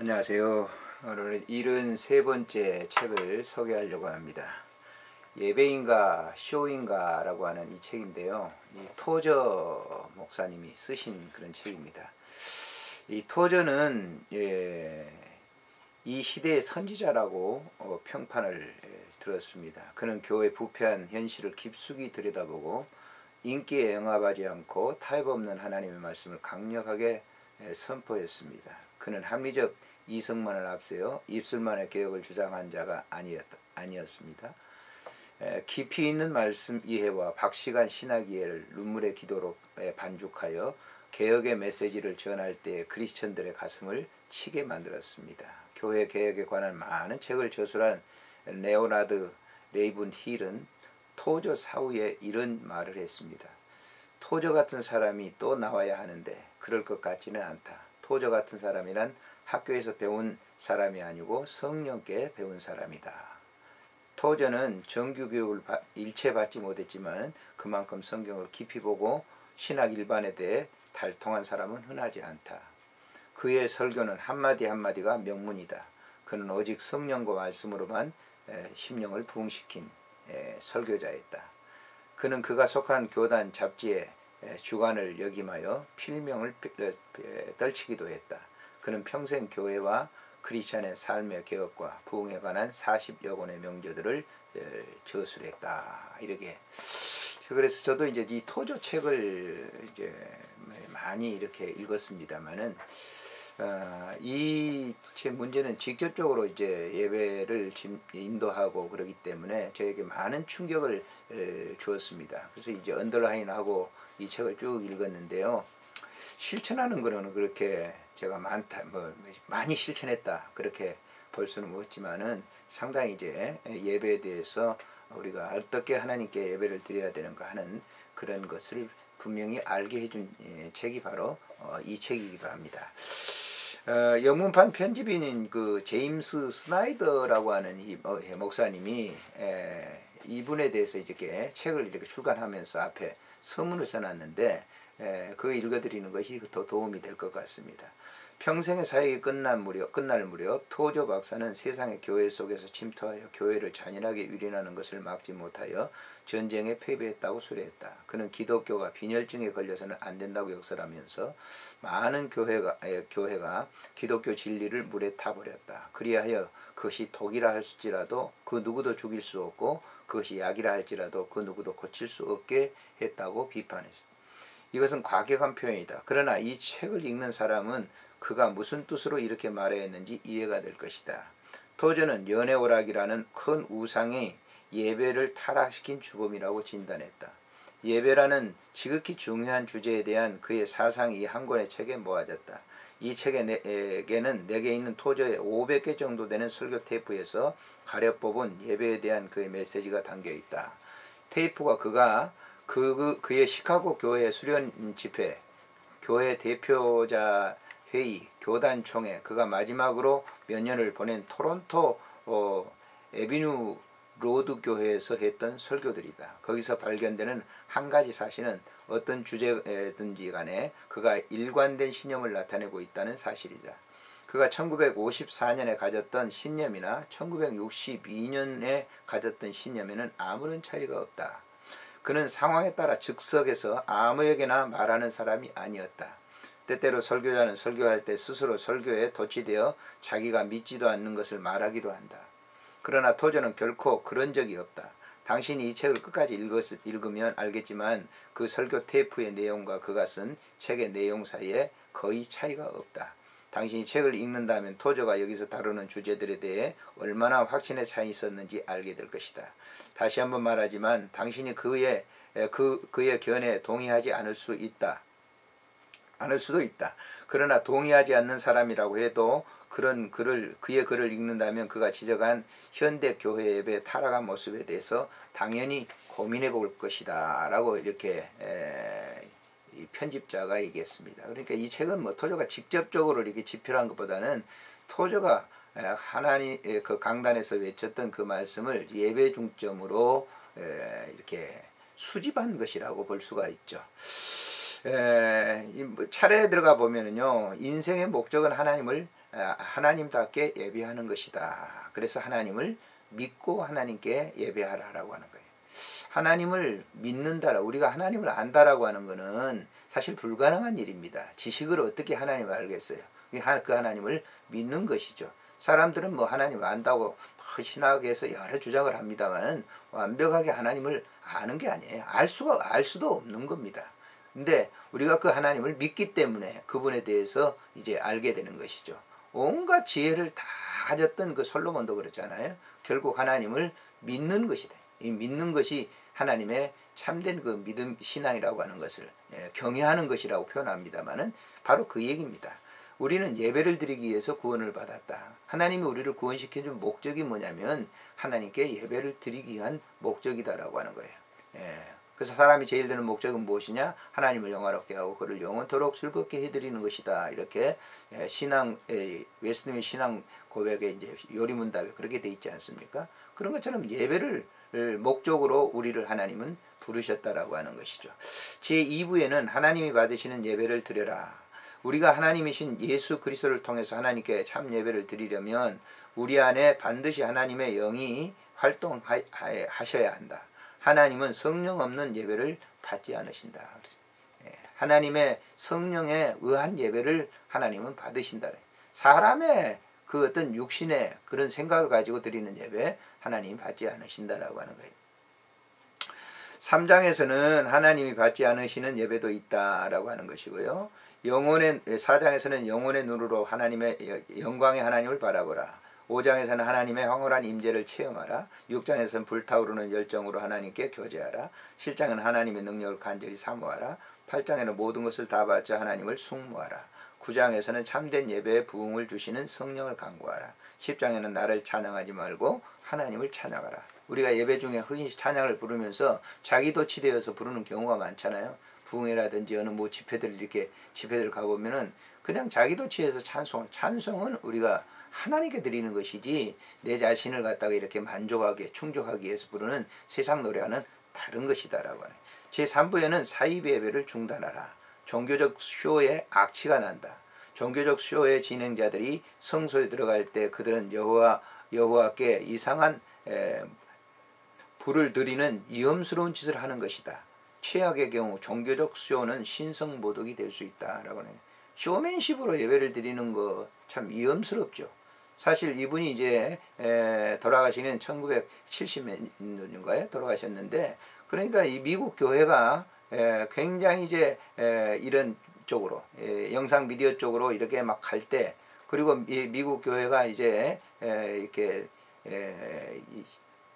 안녕하세요. 오늘은 73번째 책을 소개하려고 합니다. 예배인가 쇼인가 라고 하는 이 책인데요. 이 토저 목사님이 쓰신 그런 책입니다. 이 토저는 이 시대의 선지자라고 평판을 들었습니다. 그는 교회 부패한 현실을 깊숙이 들여다보고 인기에 영합하지 않고 타협 없는 하나님의 말씀을 강력하게 선포했습니다. 그는 합리적 이성만을 앞세워 입술만의 개혁을 주장한 자가 아니었습니다. 깊이 있는 말씀 이해와 박시간 신학 이해를 눈물의 기도로 반죽하여 개혁의 메시지를 전할 때 크리스천들의 가슴을 치게 만들었습니다. 교회 개혁에 관한 많은 책을 저술한 레오나드 레이븐 힐은 토저 사후에 이런 말을 했습니다. 토저 같은 사람이 또 나와야 하는데 그럴 것 같지는 않다. 토저 같은 사람이란 학교에서 배운 사람이 아니고 성령께 배운 사람이다. 토저는 정규교육을 일체 받지 못했지만 그만큼 성경을 깊이 보고 신학 일반에 대해 달통한 사람은 흔하지 않다. 그의 설교는 한마디 한마디가 명문이다. 그는 오직 성령과 말씀으로만 심령을 부흥시킨 설교자였다. 그는 그가 속한 교단 잡지의 주관을 역임하여 필명을 떨치기도 했다. 그는 평생 교회와 크리스찬의 삶의 개혁과 부흥에 관한 40여 권의 명저들을 저술했다. 이렇게. 그래서 저도 이제 이 토저 책을 이제 많이 이렇게 읽었습니다만은 이 제 문제는 직접적으로 이제 예배를 인도하고 그러기 때문에 저에게 많은 충격을 주었습니다. 그래서 이제 언더라인하고 이 책을 쭉 읽었는데요. 실천하는 거는 그렇게 제가 많이 실천했다 그렇게 볼 수는 없지만은 상당히 이제 예배에 대해서 우리가 어떻게 하나님께 예배를 드려야 되는가 하는 그런 것을 분명히 알게 해준 책이 바로 이 책이기도 합니다. 영문판 편집인인 그 제임스 스나이더라고 하는 이 목사님이 이분에 대해서 이렇게 책을 이렇게 출간하면서 앞에 서문을 써놨는데 그거 읽어드리는 것이 더 도움이 될 것 같습니다. 평생의 사역이 끝날 무렵 토저 박사는 세상의 교회 속에서 침투하여 교회를 잔인하게 유린하는 것을 막지 못하여 전쟁에 패배했다고 수레했다. 그는 기독교가 빈혈증에 걸려서는 안 된다고 역설하면서 많은 교회가 기독교 진리를 물에 타버렸다. 그리하여 그것이 독이라 할지라도 그 누구도 죽일 수 없고 그것이 약이라 할지라도 그 누구도 고칠 수 없게 했다고 비판했습니다. 이것은 과격한 표현이다. 그러나 이 책을 읽는 사람은 그가 무슨 뜻으로 이렇게 말했는지 이해가 될 것이다. 토저는 연애오락이라는 큰 우상이 예배를 타락시킨 주범이라고 진단했다. 예배라는 지극히 중요한 주제에 대한 그의 사상이 이 한 권의 책에 모아졌다. 이 책에는 내게 있는 토저의 500개 정도 되는 설교 테이프에서 가려 뽑은 예배에 대한 그의 메시지가 담겨있다. 테이프가 그의 시카고 교회 수련 집회, 교회 대표자 회의, 교단 총회, 그가 마지막으로 몇 년을 보낸 토론토 에비뉴 로드 교회에서 했던 설교들이다. 거기서 발견되는 한 가지 사실은 어떤 주제든지 간에 그가 일관된 신념을 나타내고 있다는 사실이다. 그가 1954년에 가졌던 신념이나 1962년에 가졌던 신념에는 아무런 차이가 없다. 그는 상황에 따라 즉석에서 아무에게나 말하는 사람이 아니었다. 때때로 설교자는 설교할 때 스스로 설교에 도취되어 자기가 믿지도 않는 것을 말하기도 한다. 그러나 토저는 결코 그런 적이 없다. 당신이 이 책을 끝까지 읽으면 알겠지만 그 설교 테이프의 내용과 그가 쓴 책의 내용 사이에 거의 차이가 없다. 당신이 책을 읽는다면 토저가 여기서 다루는 주제들에 대해 얼마나 확신의 차이 있었는지 알게 될 것이다. 다시 한번 말하지만 당신이 그의 견해에 동의하지 않을 수도 있다. 그러나 동의하지 않는 사람이라고 해도 그의 글을 읽는다면 그가 지적한 현대 교회 예배의 타락한 모습에 대해서 당연히 고민해 볼 것이다 라고 이렇게 이 편집자가 얘기했습니다. 그러니까 이 책은 토저가 직접적으로 이렇게 집필한 것보다는 토저가 하나님 그 강단에서 외쳤던 그 말씀을 예배 중점으로 이렇게 수집한 것이라고 볼 수가 있죠. 차례에 들어가 보면은요, 인생의 목적은 하나님을 하나님답게 예배하는 것이다. 그래서 하나님을 믿고 하나님께 예배하라라고 하는 거예요. 하나님을 믿는다, 우리가 하나님을 안다라고 하는 것은 사실 불가능한 일입니다. 지식으로 어떻게 하나님을 알겠어요? 그 하나님을 믿는 것이죠. 사람들은 뭐 하나님을 안다고 신학에서 여러 주장을 합니다만 완벽하게 하나님을 아는 게 아니에요. 알 수도 없는 겁니다. 근데 우리가 그 하나님을 믿기 때문에 그분에 대해서 이제 알게 되는 것이죠. 온갖 지혜를 다 가졌던 그 솔로몬도 그렇잖아요. 결국 하나님을 믿는 것이다. 이 믿는 것이 하나님의 참된 그 믿음 신앙이라고 하는 것을 경외하는 것이라고 표현합니다만은 바로 그 얘기입니다. 우리는 예배를 드리기 위해서 구원을 받았다. 하나님이 우리를 구원시켜준 목적이 뭐냐면 하나님께 예배를 드리기 위한 목적이다라고 하는 거예요. 그래서 사람이 제일 드는 목적은 무엇이냐? 하나님을 영화롭게 하고 그를 영원토록 즐겁게 해드리는 것이다. 이렇게 웨스트민스터 신앙 고백에 이제 요리문답에 그렇게 돼 있지 않습니까? 그런 것처럼 예배를 목적으로 우리를 하나님은 부르셨다라고 하는 것이죠. 제2부에는 하나님이 받으시는 예배를 드려라. 우리가 하나님이신 예수 그리스도를 통해서 하나님께 참 예배를 드리려면 우리 안에 반드시 하나님의 영이 활동하셔야 한다. 하나님은 성령 없는 예배를 받지 않으신다. 하나님의 성령에 의한 예배를 하나님은 받으신다. 사람의 그 어떤 육신의 그런 생각을 가지고 드리는 예배 하나님 받지 않으신다라고 하는 거예요. 3장에서는 하나님이 받지 않으시는 예배도 있다라고 하는 것이고요. 4장에서는 영혼의 눈으로 하나님의 영광의 하나님을 바라보라. 5장에서는 하나님의 황홀한 임재를 체험하라. 6장에서는 불타오르는 열정으로 하나님께 교제하라. 7장에는 하나님의 능력을 간절히 사모하라. 8장에는 모든 것을 다 바쳐 하나님을 숭모하라. 9장에서는 참된 예배에 부흥을 주시는 성령을 간구하라. 10장에는 나를 찬양하지 말고 하나님을 찬양하라. 우리가 예배 중에 흔히 찬양을 부르면서 자기도 치되어서 부르는 경우가 많잖아요. 부흥회라든지 어느 뭐 집회들 가보면은 그냥 자기도 치해서 찬송은 우리가 하나님께 드리는 것이지 내 자신을 갖다가 이렇게 만족하게 충족하기 위해서 부르는 세상 노래와는 다른 것이다라고 하네. 제3부에는 사이비 예배를 중단하라. 종교적 쇼에 악취가 난다. 종교적 쇼의 진행자들이 성소에 들어갈 때 그들은 여호와께 이상한 불을 드리는 위험스러운 짓을 하는 것이다. 최악의 경우 종교적 쇼는 신성모독이 될 수 있다라고 하네요. 쇼맨십으로 예배를 드리는 거 참 위험스럽죠. 사실 이분이 이제 돌아가시는 1970년인가요? 돌아가셨는데 그러니까 이 미국 교회가 굉장히 이제 이런 쪽으로 영상 미디어 쪽으로 이렇게 막 갈 때 그리고 미국 교회가 이제 이렇게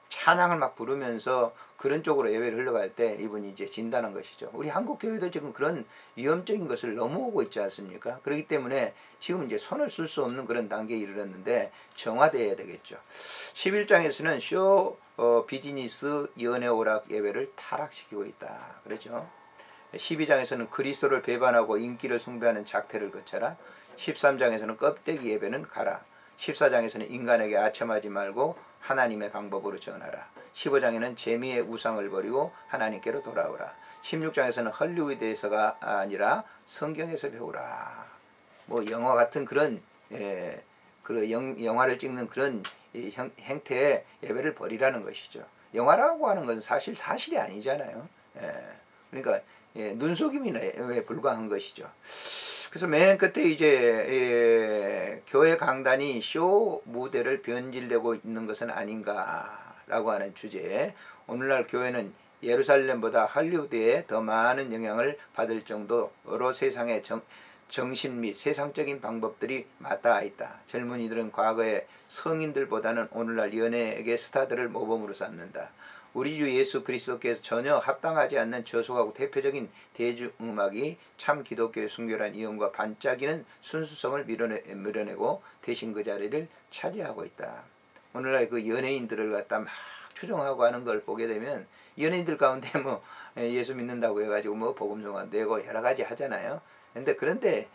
찬양을 막 부르면서 그런 쪽으로 예배를 흘러갈 때 이분이 이제 진단한 것이죠. 우리 한국 교회도 지금 그런 위험적인 것을 넘어오고 있지 않습니까? 그렇기 때문에 지금 이제 손을 쓸 수 없는 그런 단계에 이르렀는데 정화되어야 되겠죠. 11장에서는 쇼 비즈니스 연애 오락 예배를 타락시키고 있다. 그렇죠. 12장에서는 그리스도를 배반하고 인기를 숭배하는 작태를 거쳐라. 13장에서는 껍데기 예배는 가라. 14장에서는 인간에게 아첨하지 말고 하나님의 방법으로 전하라. 15장에는 재미의 우상을 버리고 하나님께로 돌아오라. 16장에서는 헐리우드에서가 아니라 성경에서 배우라. 뭐 영화 같은 그런 영화를 찍는 그런 행태의 예배를 버리라는 것이죠. 영화라고 하는 건 사실이 아니잖아요. 그러니까 눈속임에 불과한 것이죠. 그래서 맨 끝에 이제 교회 강단이 쇼 무대를 변질되고 있는 것은 아닌가라고 하는 주제에 오늘날 교회는 예루살렘보다 할리우드에 더 많은 영향을 받을 정도로 세상의 정신 및 세상적인 방법들이 맞닿아 있다. 젊은이들은 과거의 성인들보다는 오늘날 연예계 스타들을 모범으로 삼는다. 우리 주 예수 그리스도께서 전혀 합당하지 않는 저속하고 대표적인 대중음악이 참 기독교의 순결한 이음과 반짝이는 순수성을 밀어내고 대신 그 자리를 차지하고 있다. 오늘날 그 연예인들을 갖다 막 추종하고 하는 걸 보게 되면 연예인들 가운데 뭐 예수 믿는다고 해가지고 뭐 복음성안 되고 여러 가지 하잖아요. 그런데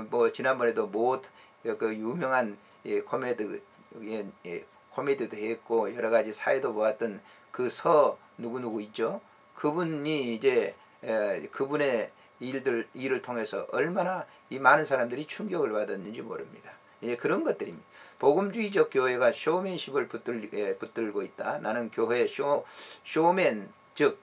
뭐 지난번에도 그 유명한 코미디도 했고 여러 가지 사회도 보았던 그 누구 있죠? 그분이 이제 그분의 일을 통해서 얼마나 이 많은 사람들이 충격을 받았는지 모릅니다. 이제 그런 것들입니다. 복음주의적 교회가 쇼맨십을 붙들고 있다. 나는 교회의 쇼맨, 즉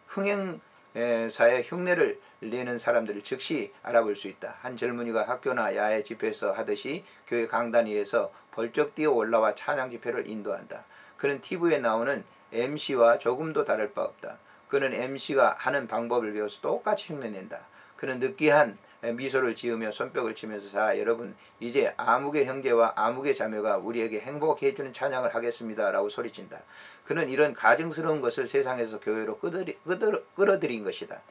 흥행사의 흉내를 내는 사람들을 즉시 알아볼 수 있다. 한 젊은이가 학교나 야외 집회에서 하듯이 교회 강단 위에서 벌쩍 뛰어 올라와 찬양 집회를 인도한다. 그는 TV에 나오는 MC와 조금도 다를 바 없다. 그는 MC가 하는 방법을 배워서 똑같이 흉내낸다. 그는 느끼한 미소를 지으며 손뼉을 치면서 자 여러분 이제 아무개 형제와 아무개 자매가 우리에게 행복해 해주는 찬양을 하겠습니다 라고 소리친다. 그는 이런 가증스러운 것을 세상에서 교회로 끌어들인 것이다.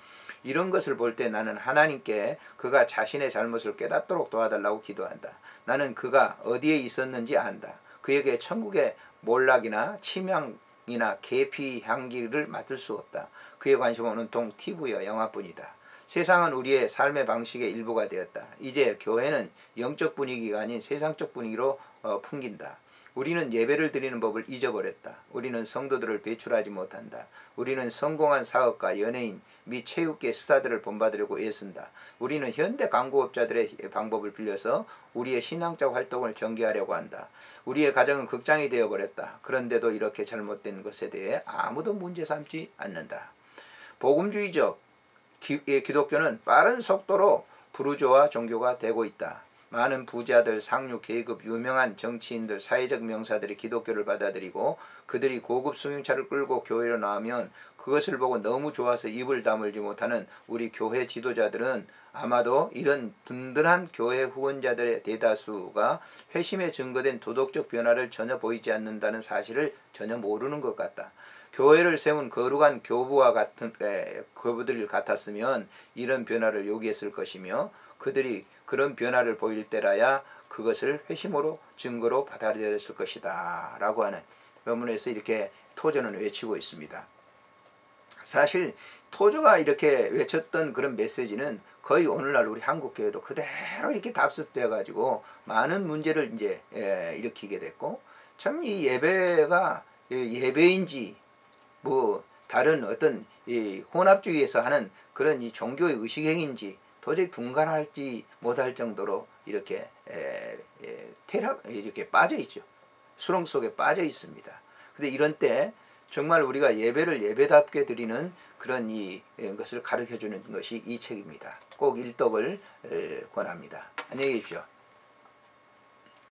이런 것을 볼 때 나는 하나님께 그가 자신의 잘못을 깨닫도록 도와달라고 기도한다. 나는 그가 어디에 있었는지 안다. 그에게 천국의 몰락이나 치명이나 계피 향기를 맡을 수 없다. 그의 관심은 온통 TV와 영화뿐이다. 세상은 우리의 삶의 방식의 일부가 되었다. 이제 교회는 영적 분위기가 아닌 세상적 분위기로 풍긴다. 우리는 예배를 드리는 법을 잊어버렸다. 우리는 성도들을 배출하지 못한다. 우리는 성공한 사업가, 연예인, 및 체육계 스타들을 본받으려고 애쓴다. 우리는 현대 광고업자들의 방법을 빌려서 우리의 신앙적 활동을 전개하려고 한다. 우리의 가정은 극장이 되어버렸다. 그런데도 이렇게 잘못된 것에 대해 아무도 문제 삼지 않는다. 복음주의적 기독교는 빠른 속도로 부르주아 종교가 되고 있다. 많은 부자들, 상류, 계급, 유명한 정치인들, 사회적 명사들이 기독교를 받아들이고 그들이 고급 승용차를 끌고 교회로 나오면 그것을 보고 너무 좋아서 입을 다물지 못하는 우리 교회 지도자들은 아마도 이런 든든한 교회 후원자들의 대다수가 회심에 증거된 도덕적 변화를 전혀 보이지 않는다는 사실을 전혀 모르는 것 같다. 교회를 세운 거룩한 교부와 같은 교부들 같았으면 이런 변화를 요구했을 것이며 그들이 그런 변화를 보일 때라야 그것을 회심으로 증거로 받아들였을 것이다 라고 하는 본문에서 이렇게 토저는 외치고 있습니다. 사실 토저가 이렇게 외쳤던 그런 메시지는 거의 오늘날 우리 한국교회도 그대로 이렇게 답습되어 가지고 많은 문제를 이제 일으키게 됐고 참 이 예배가 예배인지 뭐 다른 어떤 이 혼합주의에서 하는 그런 이 종교의 의식행위인지 도저히 분간하지 못할 정도로 이렇게 이렇게 빠져 있죠. 수렁 속에 빠져 있습니다. 근데 이런 때 정말 우리가 예배를 예배답게 드리는 그런 것을 가르쳐 주는 것이 이 책입니다. 꼭 일독을 권합니다. 안녕히 계십시오.